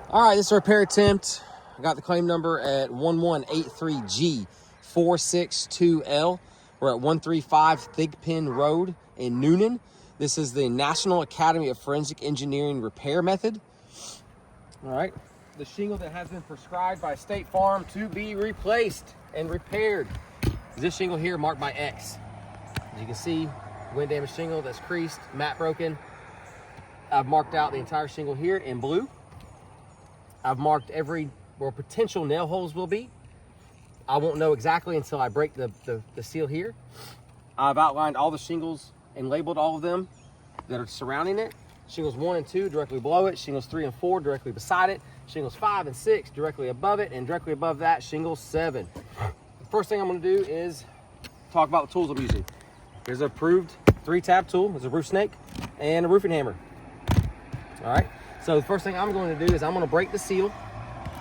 All right, this is a repair attempt. I got the claim number at 1183G462L. We're at 135 Thigpen Road in Noonan. This is the National Academy of Forensic Engineering repair method. All right, the shingle that has been prescribed by State Farm to be replaced and repaired. This shingle here marked by X. As you can see, wind damaged shingle that's creased, mat broken. I've marked out the entire shingle here in blue. I've marked where potential nail holes will be. I won't know exactly until I break the seal here. I've outlined all the shingles and labeled all of them that are surrounding it. Shingles 1 and 2 directly below it, shingles 3 and 4 directly beside it, shingles 5 and 6 directly above it, and directly above that, shingles 7. The first thing I'm gonna do is talk about the tools I'm using. Here's an approved 3-tab tool. There's a roof snake and a roofing hammer. All right. So the first thing I'm going to do is I'm going to break the seal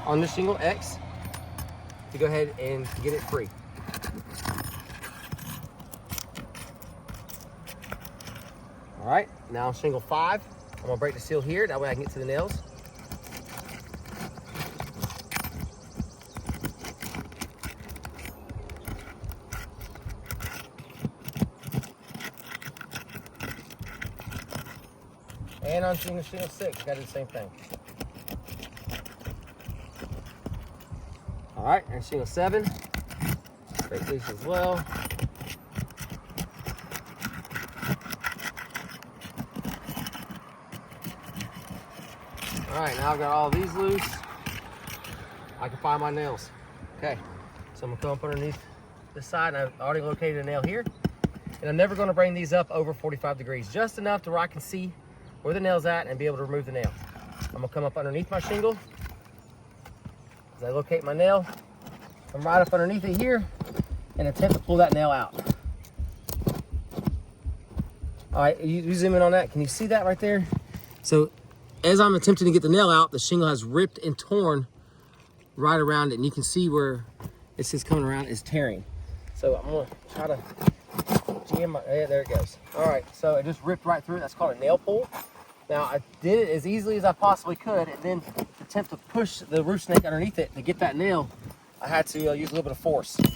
on this shingle X to go ahead and get it free. All right, now on shingle 5, I'm going to break the seal here. That way I can get to the nails. And on shingle 6, got to do the same thing. All right, and shingle 7, break these as well. All right, now I've got all these loose. I can find my nails. Okay, so I'm gonna come up underneath this side, and I've already located a nail here. And I'm never gonna bring these up over 45 degrees, just enough to where I can see where the nail's at and be able to remove the nail. I'm gonna come up underneath my shingle. As I locate my nail, I'm right up underneath it here and attempt to pull that nail out. All right, you zoom in on that. Can you see that right there? So as I'm attempting to get the nail out, the shingle has ripped and torn right around it, and you can see where it's just coming around, it's tearing. So I'm gonna try to jam my, yeah, there it goes. All right, so it just ripped right through it. That's called a nail pull. Now, I did it as easily as I possibly could, and then attempt to push the roof snake underneath it to get that nail. I had to use a little bit of force to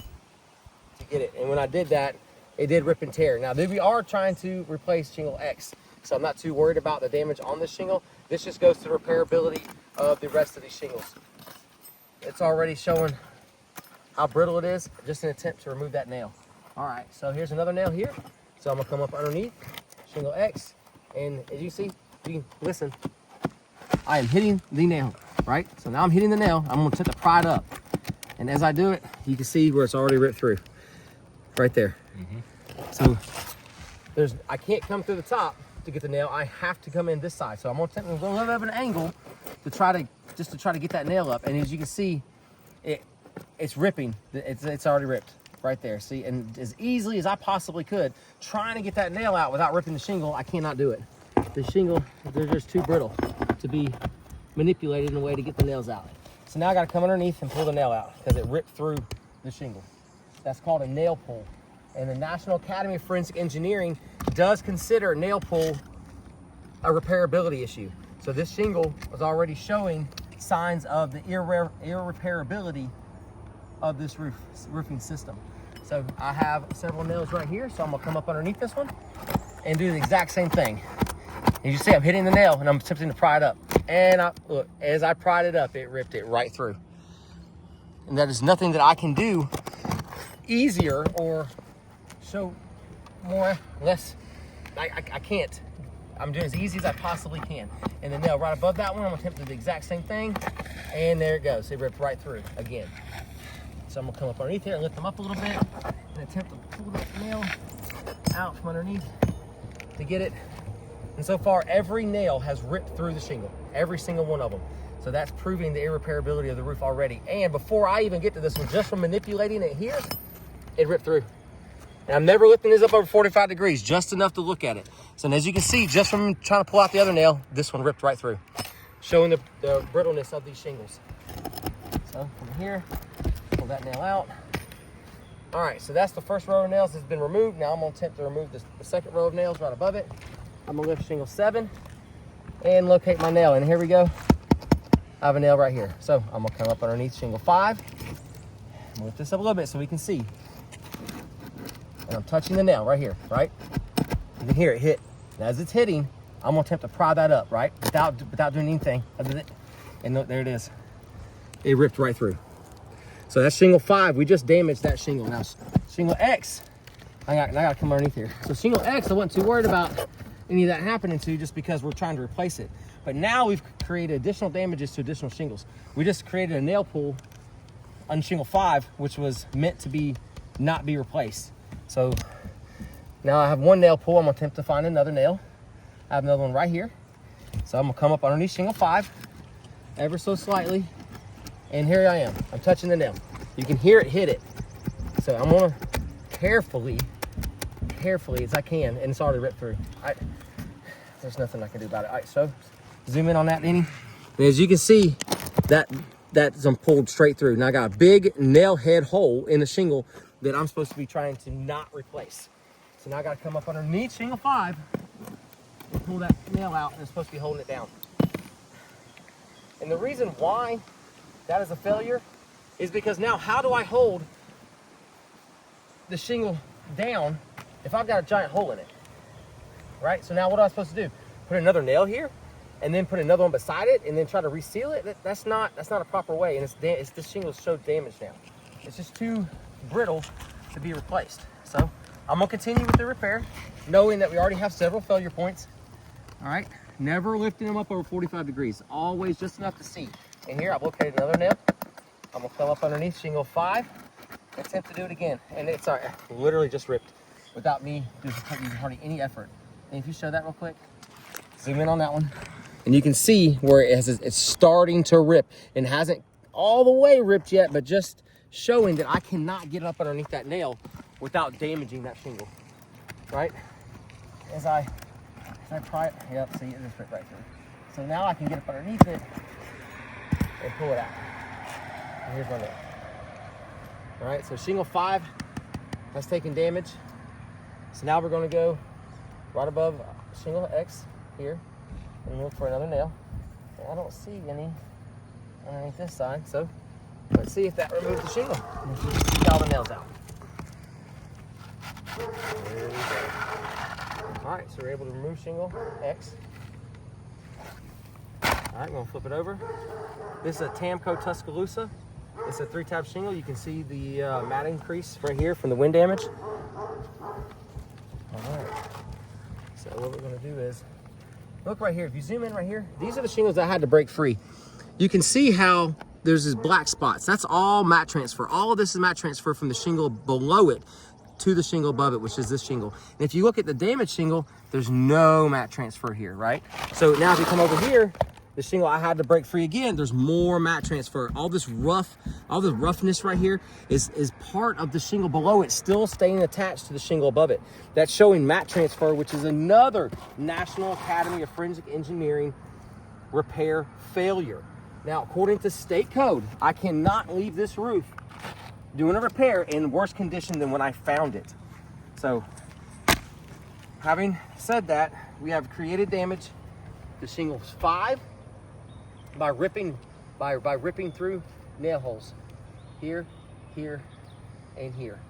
get it. And when I did that, it did rip and tear. Now, we are trying to replace shingle X, so I'm not too worried about the damage on this shingle. This just goes to the repairability of the rest of these shingles. It's already showing how brittle it is, just an attempt to remove that nail. All right, so here's another nail here. So I'm gonna come up underneath shingle X, and as you see, you can listen, I am hitting the nail, right? So now I'm hitting the nail. I'm gonna attempt to pry it up. And as I do it, you can see where it's already ripped through, right there. So I can't come through the top to get the nail. I have to come in this side. So I'm gonna attempt to go a little bit of an angle to try to get that nail up. And as you can see, it's ripping. It's already ripped right there. See, and as easily as I possibly could, trying to get that nail out without ripping the shingle, I cannot do it. The shingle, they're just too brittle to be manipulated in a way to get the nails out. So now I got to come underneath and pull the nail out because it ripped through the shingle. That's called a nail pull. And the National Academy of Forensic Engineering does consider nail pull a repairability issue. So this shingle was already showing signs of the irreparability of this roofing system. So I have several nails right here, so I'm gonna come up underneath this one and do the exact same thing. As you see, I'm hitting the nail and I'm attempting to pry it up. And look, as I pried it up, it ripped it right through. And that is nothing that I can do easier or show less. I can't. I'm doing as easy as I possibly can. And the nail right above that one, I'm gonna attempt to do the exact same thing. And there it goes, it ripped right through again. So I'm gonna come up underneath here and lift them up a little bit and attempt to pull that nail out from underneath to get it. And so far, every nail has ripped through the shingle, every single one of them. So that's proving the irreparability of the roof already. And before I even get to this one, just from manipulating it here, it ripped through. And I'm never lifting this up over 45 degrees, just enough to look at it. So as you can see, just from trying to pull out the other nail, this one ripped right through, showing the brittleness of these shingles. So from here, pull that nail out. All right, so that's the first row of nails that's been removed. Now I'm gonna attempt to remove the second row of nails right above it. I'm gonna lift shingle 7 and locate my nail, and here we go. I have a nail right here. So I'm gonna come up underneath shingle 5. Lift this up a little bit so we can see. And I'm touching the nail right here, right? You can hear it hit. And as it's hitting, I'm gonna attempt to pry that up, right? Without doing anything other than, and look, there it is. It ripped right through. So that's shingle 5. We just damaged that shingle. Now shingle X, I gotta come underneath here. So shingle X, I wasn't too worried about any of that happening to just because we're trying to replace it. But now we've created additional damages to additional shingles. We just created a nail pool on shingle 5, which was meant to not be replaced. So now I have one nail pool. I'm gonna attempt to find another nail. I have another one right here. So I'm gonna come up underneath shingle 5, ever so slightly. And here I am, I'm touching the nail. You can hear it hit it. So I'm gonna carefully as I can, and it's already ripped through. There's nothing I can do about it. All right, so zoom in on that, Denny. And as you can see, that's pulled straight through. Now I got a big nail head hole in the shingle that I'm supposed to be trying to not replace. So now I gotta come up underneath shingle 5 and pull that nail out, and it's supposed to be holding it down. And the reason why that is a failure is because now how do I hold the shingle down if I've got a giant hole in it, right? So now what am I supposed to do? Put another nail here and then put another one beside it and then try to reseal it? That's not a proper way, and this shingle is so damaged now. It's just too brittle to be replaced. So I'm gonna continue with the repair, knowing that we already have several failure points. All right, never lifting them up over 45 degrees, always just enough to see. And here I've located another nail. I'm gonna come up underneath shingle 5, attempt to do it again. And it's literally just ripped without me using hardly any effort. And if you show that real quick, zoom in on that one. And you can see where it's starting to rip, and hasn't all the way ripped yet, but just showing that I cannot get up underneath that nail without damaging that shingle, right? As I pry it, yep, see, it just ripped right through. So now I can get up underneath it and pull it out. And here's my nail. All right, so shingle 5 has taken damage. So now we're gonna go right above shingle X here and look for another nail. And I don't see any underneath this side, so let's see if that removes the shingle. Let's just take all the nails out. There we go. All right, so we're able to remove shingle X. All right, we're gonna flip it over. This is a Tamco Tuscaloosa. It's a 3-tab shingle. You can see the matting crease right here from the wind damage. All right, so what we're gonna do is, look right here. If you zoom in right here, these are the shingles that I had to break free. You can see how there's these black spots. That's all mat transfer. All of this is mat transfer from the shingle below it to the shingle above it, which is this shingle. And if you look at the damaged shingle, there's no mat transfer here, right? So now if you come over here, the shingle I had to break free again, there's more mat transfer. All the roughness right here is part of the shingle below it still staying attached to the shingle above it. That's showing mat transfer, which is another National Academy of Forensic Engineering repair failure. Now, according to state code, I cannot leave this roof doing a repair in worse condition than when I found it. So, having said that, we have created damage to shingles 5 by ripping through nail holes here, here, and here.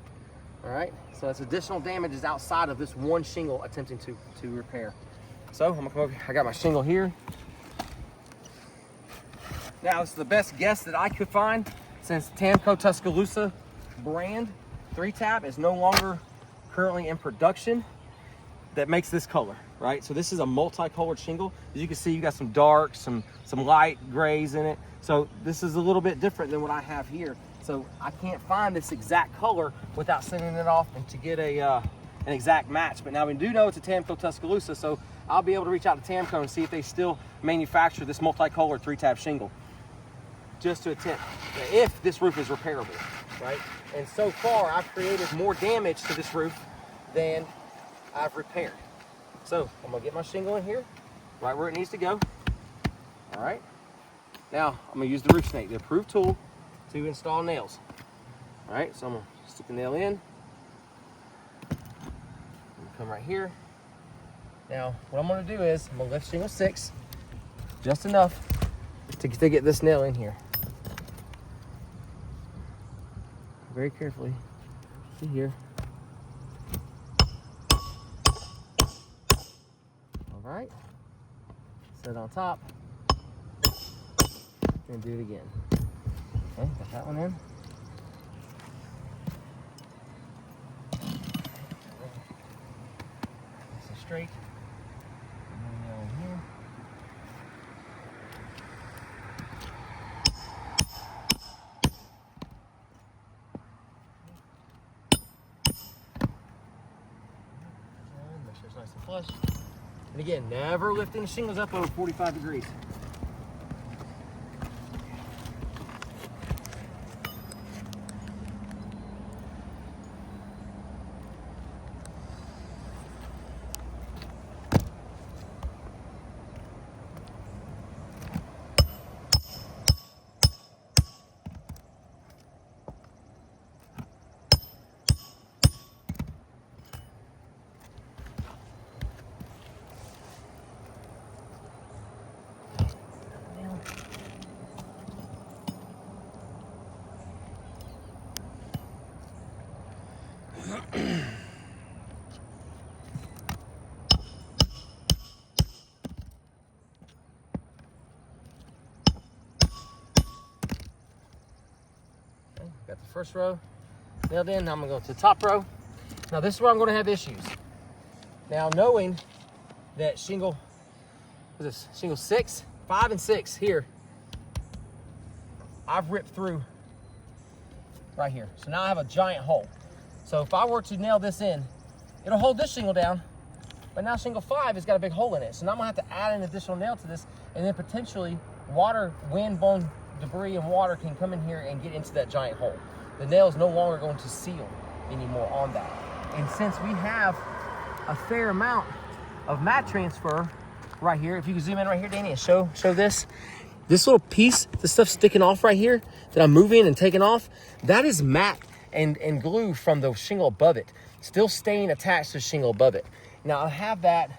All right, so that's additional damages outside of this one shingle attempting to repair. So I'm gonna come over, I got my shingle here. Now this is the best guess that I could find, since Tamco Tuscaloosa brand 3-tab is no longer currently in production, that makes this color, right? So this is a multicolored shingle. As you can see, you got some dark, some light grays in it. So this is a little bit different than what I have here. So I can't find this exact color without sending it off and to get an exact match. But now we do know it's a Tamco Tuscaloosa, so I'll be able to reach out to Tamco and see if they still manufacture this multicolored 3-tab shingle, just to attempt if this roof is repairable, right? And so far, I've created more damage to this roof than I've repaired. So I'm gonna get my shingle in here, right where it needs to go. All right. Now I'm gonna use the roof snake, the approved tool to install nails. All right, so I'm gonna stick the nail in. Come right here. Now what I'm gonna do is I'm gonna lift shingle 6 just enough to get this nail in here. Very carefully. See here. All right. Set it on top. And do it again. Okay, got that one in. Nice and straight. One nail in here. Make sure it's nice and flush. And again, never lifting the shingles up over 45 degrees. Got the first row nailed in. Now I'm gonna go to the top row. Now this is where I'm gonna have issues. Now knowing that shingle, what is this? Shingle 6, 5, and 6 here, I've ripped through right here. So now I have a giant hole. So if I were to nail this in, it'll hold this shingle down, but now shingle 5 has got a big hole in it. So now I'm gonna have to add an additional nail to this, and then potentially water, wind, bone, debris, and water can come in here and get into that giant hole. The nail is no longer going to seal anymore on that. And since we have a fair amount of mat transfer right here, if you can zoom in right here, Danny, and show this. This little piece, the stuff sticking off right here that I'm moving and taking off, that is mat and glue from the shingle above it, still staying attached to the shingle above it. Now I have that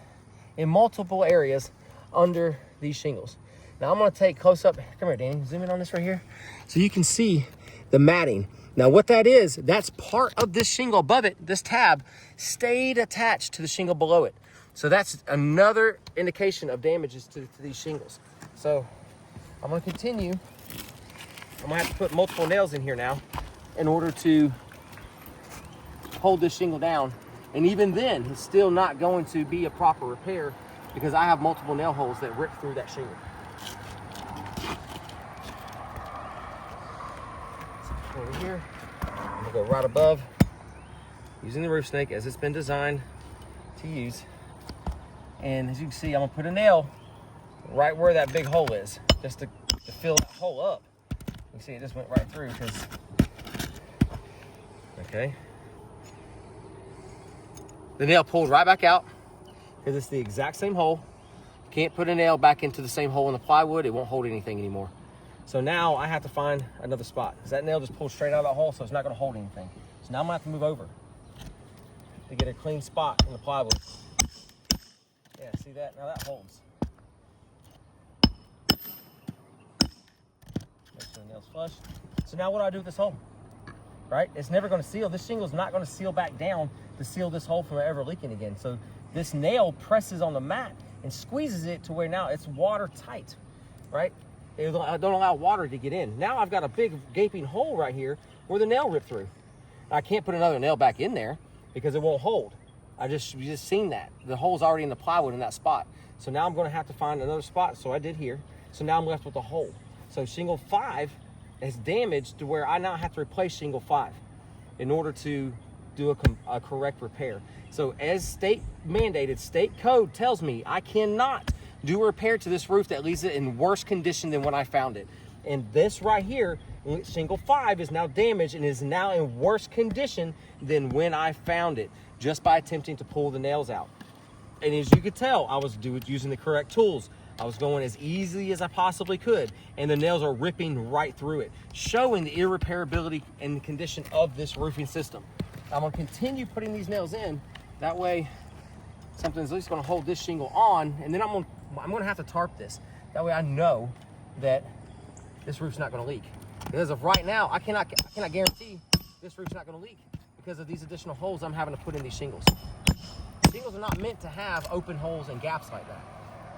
in multiple areas under these shingles. Now I'm gonna take close up, come here Danny, zoom in on this right here. So you can see the matting. Now what that is, that's part of this shingle above it, this tab, stayed attached to the shingle below it. So that's another indication of damages to these shingles. So I'm gonna continue. I'm gonna have to put multiple nails in here now in order to hold this shingle down. And even then, it's still not going to be a proper repair because I have multiple nail holes that rip through that shingle. So over here, I'm gonna go right above, using the roof snake as it's been designed to use. And as you can see, I'm gonna put a nail right where that big hole is, just to fill that hole up. You see it just went right through because, okay. The nail pulled right back out because it's the exact same hole. Can't put a nail back into the same hole in the plywood, it won't hold anything anymore. So now I have to find another spot because that nail just pulled straight out of that hole, so it's not gonna hold anything. So now I'm gonna have to move over to get a clean spot in the plywood. Yeah, see that? Now that holds. Make sure the nail's flush. So now what do I do with this hole? Right? It's never gonna seal. This shingle is not gonna seal back down to seal this hole from ever leaking again. So this nail presses on the mat and squeezes it to where now it's watertight, right? It don't allow water to get in. Now I've got a big gaping hole right here where the nail ripped through. I can't put another nail back in there because it won't hold. You just seen that. The hole's already in the plywood in that spot. So now I'm gonna have to find another spot. So I did here. So now I'm left with a hole. So shingle 5 is damaged to where I now have to replace shingle 5 in order to do a correct repair. So as state mandated, state code tells me I cannot do a repair to this roof that leaves it in worse condition than when I found it. And this right here, shingle 5 is now damaged and is now in worse condition than when I found it, just by attempting to pull the nails out. And as you could tell, I was using the correct tools. I was going as easily as I possibly could, and the nails are ripping right through it, showing the irreparability and the condition of this roofing system. I'm gonna continue putting these nails in. That way, something's at least gonna hold this shingle on, and then I'm gonna have to tarp this. That way I know that this roof's not going to leak. Because as of right now, I cannot guarantee this roof's not going to leak because of these additional holes I'm having to put in these shingles. Shingles are not meant to have open holes and gaps like that.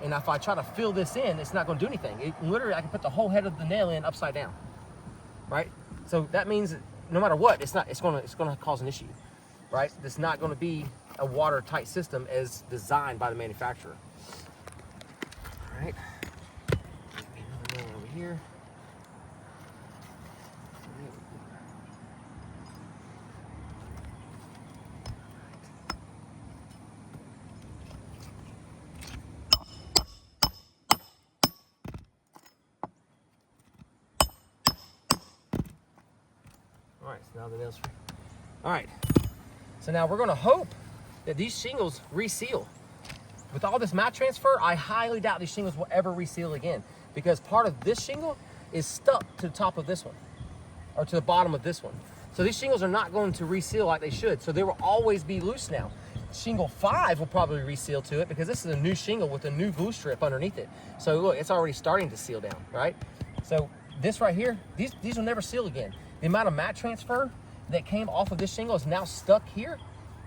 And if I try to fill this in, it's not going to do anything. Literally, I can put the whole head of the nail in upside down, right? So that means that no matter what, it's going to cause an issue, right? It's not going to be a watertight system as designed by the manufacturer. All right. Another nail over here. All right, so now the nails. All right, so now we're gonna hope that these shingles reseal. With all this mat transfer, I highly doubt these shingles will ever reseal again because part of this shingle is stuck to the top of this one or to the bottom of this one. So these shingles are not going to reseal like they should. So they will always be loose now. Shingle 5 will probably reseal to it because this is a new shingle with a new glue strip underneath it. So look, it's already starting to seal down, right? So this right here, these will never seal again. The amount of mat transfer that came off of this shingle is now stuck here,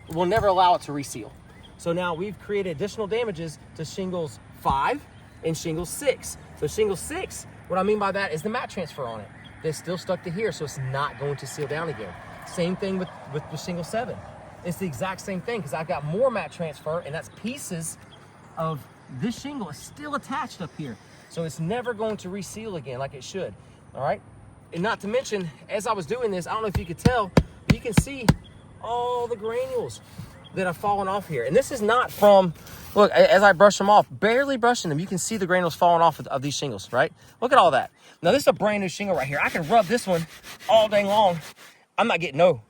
will never allow it to reseal. So now we've created additional damages to shingles 5 and shingle 6. So shingle 6, what I mean by that is the mat transfer on it. That's still stuck to here, so it's not going to seal down again. Same thing with shingle 7. It's the exact same thing because I've got more mat transfer and that's pieces of this shingle is still attached up here. So it's never going to reseal again like it should, all right? And not to mention, as I was doing this, I don't know if you could tell, but you can see all the granules that have fallen off here. And this is not from, look, as I brush them off, barely brushing them, you can see the granules falling off of these shingles, right? Look at all that. Now this is a brand new shingle right here. I can rub this one all day long. I'm not getting no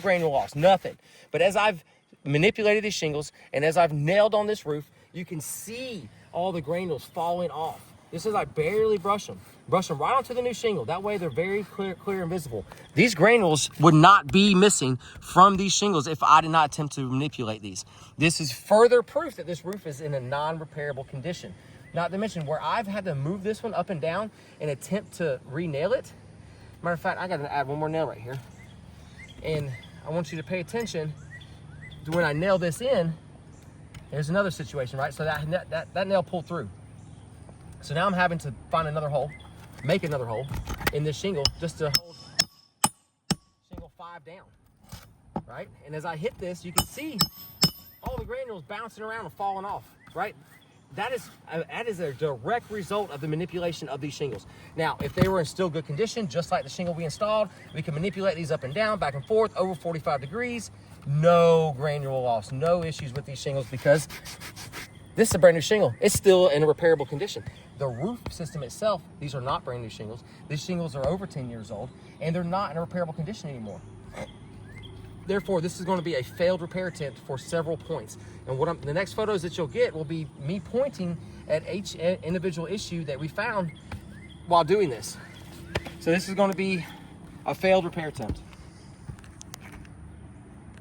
granule loss, nothing. But as I've manipulated these shingles and as I've nailed on this roof, you can see all the granules falling off. This is I barely brush them right onto the new shingle. That way they're very clear and visible. These granules would not be missing from these shingles if I did not attempt to manipulate these. This is further proof that this roof is in a non-repairable condition. Not to mention where I've had to move this one up and down and attempt to re-nail it. Matter of fact, I got to add one more nail right here. And I want you to pay attention to when I nail this in, there's another situation, right? So that nail pulled through. So now I'm having to find another hole, make another hole in this shingle just to hold shingle 5 down, right? And as I hit this, you can see all the granules bouncing around and falling off, right? That is a direct result of the manipulation of these shingles. Now, if they were in still good condition, just like the shingle we installed, we can manipulate these up and down, back and forth, over 45 degrees, no granule loss, no issues with these shingles because this is a brand new shingle. It's still in a repairable condition. The roof system itself, these are not brand new shingles. These shingles are over 10 years old and they're not in a repairable condition anymore. Therefore, this is going to be a failed repair attempt for several points. And the next photos that you'll get will be me pointing at each individual issue that we found while doing this. So this is going to be a failed repair attempt.